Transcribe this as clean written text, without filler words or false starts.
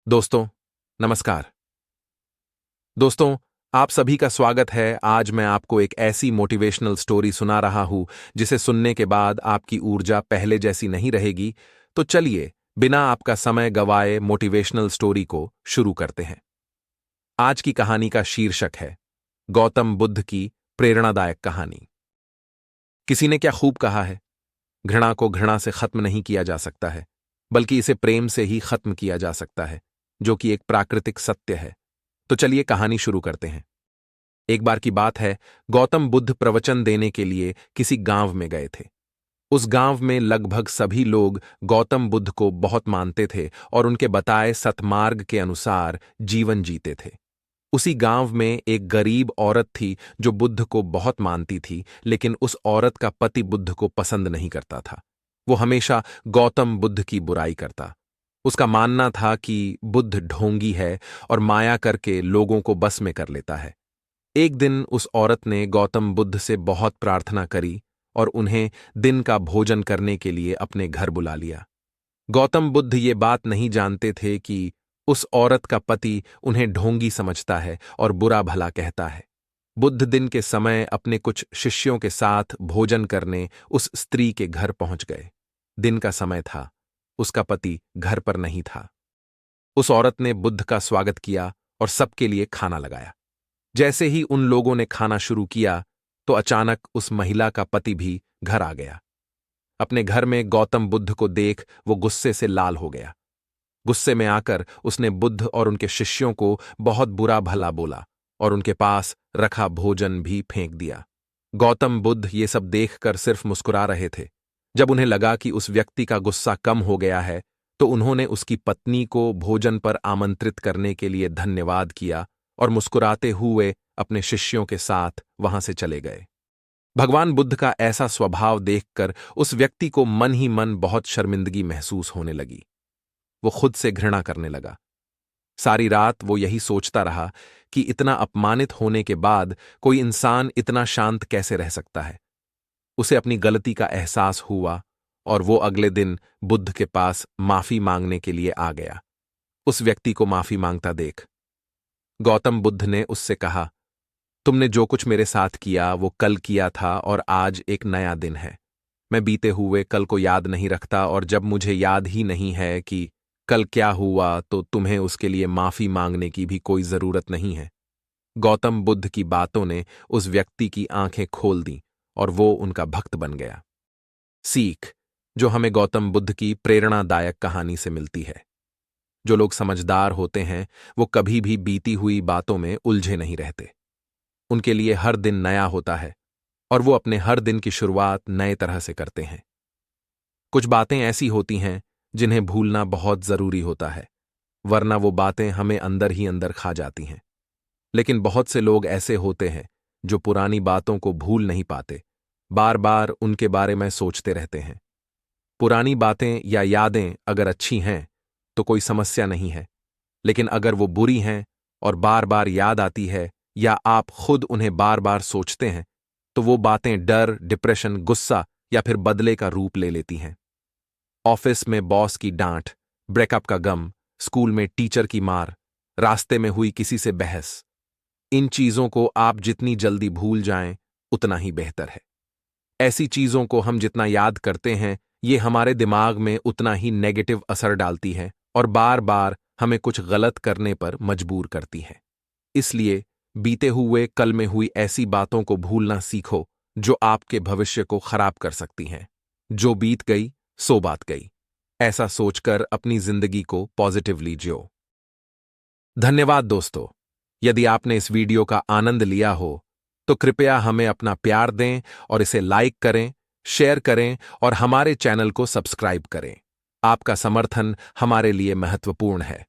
दोस्तों, नमस्कार। दोस्तों, आप सभी का स्वागत है। आज मैं आपको एक ऐसी मोटिवेशनल स्टोरी सुना रहा हूं जिसे सुनने के बाद आपकी ऊर्जा पहले जैसी नहीं रहेगी। तो चलिए, बिना आपका समय गवाए मोटिवेशनल स्टोरी को शुरू करते हैं। आज की कहानी का शीर्षक है गौतम बुद्ध की प्रेरणादायक कहानी। किसी ने क्या खूब कहा है, घृणा को घृणा से खत्म नहीं किया जा सकता है, बल्कि इसे प्रेम से ही खत्म किया जा सकता है, जो कि एक प्राकृतिक सत्य है। तो चलिए कहानी शुरू करते हैं। एक बार की बात है, गौतम बुद्ध प्रवचन देने के लिए किसी गांव में गए थे। उस गांव में लगभग सभी लोग गौतम बुद्ध को बहुत मानते थे और उनके बताए सतमार्ग के अनुसार जीवन जीते थे। उसी गांव में एक गरीब औरत थी जो बुद्ध को बहुत मानती थी, लेकिन उस औरत का पति बुद्ध को पसंद नहीं करता था। वो हमेशा गौतम बुद्ध की बुराई करता। उसका मानना था कि बुद्ध ढोंगी है और माया करके लोगों को बस में कर लेता है। एक दिन उस औरत ने गौतम बुद्ध से बहुत प्रार्थना करी और उन्हें दिन का भोजन करने के लिए अपने घर बुला लिया। गौतम बुद्ध ये बात नहीं जानते थे कि उस औरत का पति उन्हें ढोंगी समझता है और बुरा भला कहता है। बुद्ध दिन के समय अपने कुछ शिष्यों के साथ भोजन करने उस स्त्री के घर पहुंच गए। दिन का समय था, उसका पति घर पर नहीं था। उस औरत ने बुद्ध का स्वागत किया और सबके लिए खाना लगाया। जैसे ही उन लोगों ने खाना शुरू किया तो अचानक उस महिला का पति भी घर आ गया। अपने घर में गौतम बुद्ध को देख वो गुस्से से लाल हो गया। गुस्से में आकर उसने बुद्ध और उनके शिष्यों को बहुत बुरा भला बोला और उनके पास रखा भोजन भी फेंक दिया। गौतम बुद्ध ये सब देखकर सिर्फ मुस्कुरा रहे थे। जब उन्हें लगा कि उस व्यक्ति का गुस्सा कम हो गया है, तो उन्होंने उसकी पत्नी को भोजन पर आमंत्रित करने के लिए धन्यवाद किया और मुस्कुराते हुए अपने शिष्यों के साथ वहां से चले गए। भगवान बुद्ध का ऐसा स्वभाव देखकर उस व्यक्ति को मन ही मन बहुत शर्मिंदगी महसूस होने लगी। वो खुद से घृणा करने लगा। सारी रात वो यही सोचता रहा कि इतना अपमानित होने के बाद कोई इंसान इतना शांत कैसे रह सकता है। उसे अपनी गलती का एहसास हुआ और वो अगले दिन बुद्ध के पास माफी मांगने के लिए आ गया। उस व्यक्ति को माफी मांगता देख गौतम बुद्ध ने उससे कहा, तुमने जो कुछ मेरे साथ किया वो कल किया था और आज एक नया दिन है। मैं बीते हुए कल को याद नहीं रखता और जब मुझे याद ही नहीं है कि कल क्या हुआ तो तुम्हें उसके लिए माफी मांगने की भी कोई जरूरत नहीं है। गौतम बुद्ध की बातों ने उस व्यक्ति की आंखें खोल दी और वो उनका भक्त बन गया। सीख जो हमें गौतम बुद्ध की प्रेरणादायक कहानी से मिलती है। जो लोग समझदार होते हैं वो कभी भी बीती हुई बातों में उलझे नहीं रहते। उनके लिए हर दिन नया होता है और वो अपने हर दिन की शुरुआत नए तरह से करते हैं। कुछ बातें ऐसी होती हैं जिन्हें भूलना बहुत जरूरी होता है, वरना वो बातें हमें अंदर ही अंदर खा जाती हैं। लेकिन बहुत से लोग ऐसे होते हैं जो पुरानी बातों को भूल नहीं पाते, बार बार उनके बारे में सोचते रहते हैं। पुरानी बातें या यादें अगर अच्छी हैं तो कोई समस्या नहीं है, लेकिन अगर वो बुरी हैं और बार बार याद आती है या आप खुद उन्हें बार बार सोचते हैं, तो वो बातें डर, डिप्रेशन, गुस्सा या फिर बदले का रूप ले लेती हैं। ऑफिस में बॉस की डांट, ब्रेकअप का गम, स्कूल में टीचर की मार, रास्ते में हुई किसी से बहस, इन चीजों को आप जितनी जल्दी भूल जाएं उतना ही बेहतर है। ऐसी चीजों को हम जितना याद करते हैं ये हमारे दिमाग में उतना ही नेगेटिव असर डालती है और बार बार हमें कुछ गलत करने पर मजबूर करती है। इसलिए बीते हुए कल में हुई ऐसी बातों को भूलना सीखो जो आपके भविष्य को खराब कर सकती हैं। जो बीत गई सो बात गई, ऐसा सोचकर अपनी जिंदगी को पॉजिटिवली जियो। धन्यवाद दोस्तों। यदि आपने इस वीडियो का आनंद लिया हो तो कृपया हमें अपना प्यार दें और इसे लाइक करें, शेयर करें और हमारे चैनल को सब्सक्राइब करें। आपका समर्थन हमारे लिए महत्वपूर्ण है।